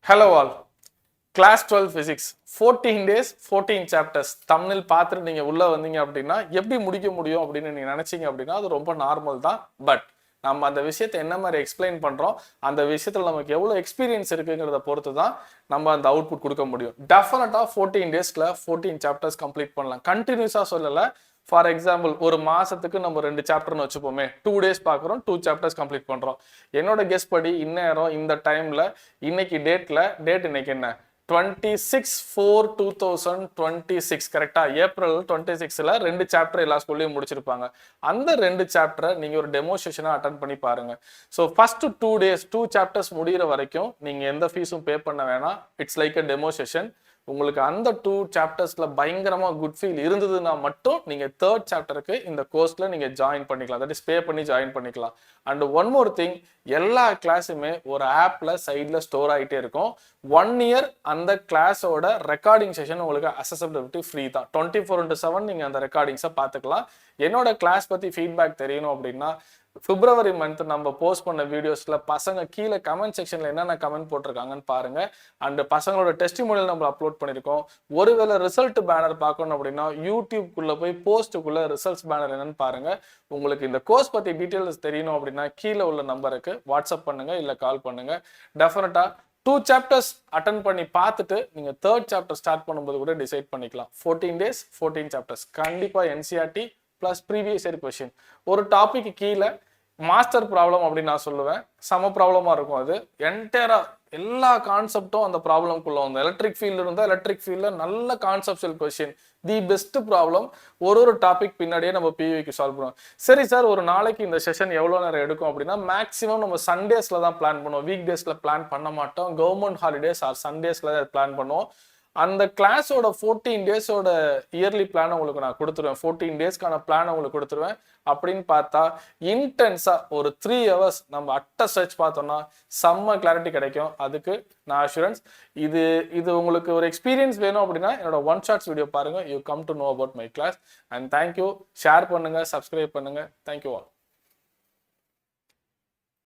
Hello all. Class 12 Physics 14 days 14 chapters thumbnail பார்த்துட்டு நீங்க உள்ள வந்தீங்க அப்படின்னா எப்படி முடிக்க முடியும் அப்படின்னு நீங்க நினைச்சீங்க அப்படின்னா அது ரொம்ப நார்மல் தான். பட் நம்ம அந்த விஷயத்தை என்ன மாதிரி எக்ஸ்பிளைன் பண்றோம், அந்த விஷயத்துல நமக்கு எவ்வளவு எக்ஸ்பீரியன்ஸ் இருக்குங்கிறத பொறுத்து தான் நம்ம அந்த அவுட்புட் கொடுக்க முடியும். டெஃபினட்டா 14 டேஸ்ல 14 சாப்டர்ஸ் கம்ப்ளீட் பண்ணலாம். கண்டினியூஸா சொல்லல. ஃபார் எக்ஸாம்பிள் ஒரு மாசத்துக்கு நம்ம 2 சாப்டர்னு வச்சுப்போமே, 2 டேஸ் பார்க்குறோம், 2 சாப்டர்ஸ் கம்ப்ளீட் பண்றோம். என்னோட கெஸ் படி இந்நேரம் இந்த டைம்ல இன்னைக்கு டேட் இன்னைக்கு என்ன 26/4/2026 கரெக்டா? ஏப்ரல் 26ல 2 சாப்டர் எல்லா ஸ்கூல்லையும் முடிச்சிருப்பாங்க. அந்த 2 சாப்டரை நீங்க ஒரு டெமோ செஷனா அட்டன் பண்ணி பாருங்க. ஸோ ஃபர்ஸ்ட் 2 டேஸ் 2 சாப்டர்ஸ் முடிகிற வரைக்கும் நீங்க எந்த ஃபீஸும் பே பண்ண வேணாம். It's like a demo session. உங்களுக்கு அந்த 2 சாப்டர்ஸ்ல பயங்கரமா குட் ஃபீல் இருந்ததுன்னா மட்டும் நீங்க 3rd சாப்டருக்கு இந்த கோர்ஸ்ல நீங்க ஜாயின் பண்ணிக்கலாம். தட் இஸ் பே பண்ணி ஜாயின் பண்ணிக்கலாம். அண்ட் ஒன் மோர் திங், எல்லா கிளாஸுமே ஒரு ஆப்ல சைட்ல ஸ்டோர் ஆகிட்டே இருக்கும். 1 இயர் அந்த கிளாஸோட ரெக்கார்டிங் செஷன் உங்களுக்கு அக்சசபிலிட்டி ஃப்ரீ தான். 24/7 நீங்க அந்த ரெக்கார்டிங்ஸை பார்த்துக்கலாம். என்னோட கிளாஸ் பத்தி ஃபீட்பேக் தெரியணும் அப்படின்னா பிப்ரவரி மந்த் நம்ம போஸ்ட் பண்ண வீடியோஸ்ல பசங்க கீழே கமெண்ட் செக்ஷன்ல என்னென்ன கமெண்ட் போட்டிருக்காங்கன்னு பாருங்க. அண்ட் பசங்களோட டெஸ்டிமோனியல் நம்ம அப்லோட் பண்ணிருக்கோம். ஒருவேளை ரிசல்ட் பேனர் பார்க்கணும் அப்படின்னா யூடியூப்குள்ள போய் போஸ்ட்டுக்குள்ள ரிசல்ட்ஸ் பேனர் என்னன்னு பாருங்க. உங்களுக்கு இந்த கோர்ஸ் பத்தி டீட்டெயில்ஸ் தெரியணும் அப்படின்னா கீழே உள்ள நம்பருக்கு வாட்ஸ்அப் பண்ணுங்க, இல்ல கால் பண்ணுங்க. டெஃபினட்டா 2 சாப்டர்ஸ் அட்டன் பண்ணி பார்த்துட்டு நீங்க 3rd சாப்டர் ஸ்டார்ட் பண்ணும்போது கூட டிசைட் பண்ணிக்கலாம். 14 டேஸ் 14 சாப்டர்ஸ் கண்டிப்பா NCERT plus previous year question. ஒரு டாபிக் கீழே மாஸ்டர் ப்ராப்ளம் அப்படின்னு நான் சொல்லுவேன். சம ப்ராப்ளமா இருக்கும். அது என்டையரா எல்லா கான்செப்டும் அந்த ப்ராப்ளம்குள்ள வந்து எலக்ட்ரிக் ஃபீல்டு இருந்தால் எலக்ட்ரிக் ஃபீல்ட்ல நல்ல conceptual question, the best problem. ஒரு டாபிக் பின்னாடியே நம்ம பிவிக்கு சால்வ் பண்ணுவோம். சரி சார், ஒரு நாளைக்கு இந்த செஷன் எவ்வளோ நேரம் எடுக்கும் அப்படின்னா மேக்ஸிமம் நம்ம சண்டேஸ்ல தான் பிளான் பண்ணுவோம். வீக் டேஸ்ல பிளான் பண்ண மாட்டோம். கவர்மெண்ட் ஹாலிடேஸ் ஆர் சண்டேஸ்ல பிளான் பண்ணுவோம். அந்த கிளாஸோட 14 டேஸோட இயர்லி பிளான் உங்களுக்கு நான் கொடுத்துருவேன். 14 டேஸ்க்கான பிளான் உங்களுக்கு கொடுத்துருவேன். அப்படின்னு பார்த்தா இன்டென்ஸா ஒரு 3 ஹவர்ஸ் நம்ம அட்ட சர்ச் பார்த்தோம்னா செம்ம கிளாரிட்டி கிடைக்கும். அதுக்கு நான் அஷூரன்ஸ். இது உங்களுக்கு ஒரு எக்ஸ்பீரியன்ஸ் வேணும் அப்படின்னா என்னோட 1 ஷார்ட்ஸ் வீடியோ பாருங்க. You come to know about my class. And thank you. Share பண்ணுங்க, சப்ஸ்கிரைப் பண்ணுங்க. Thank you all.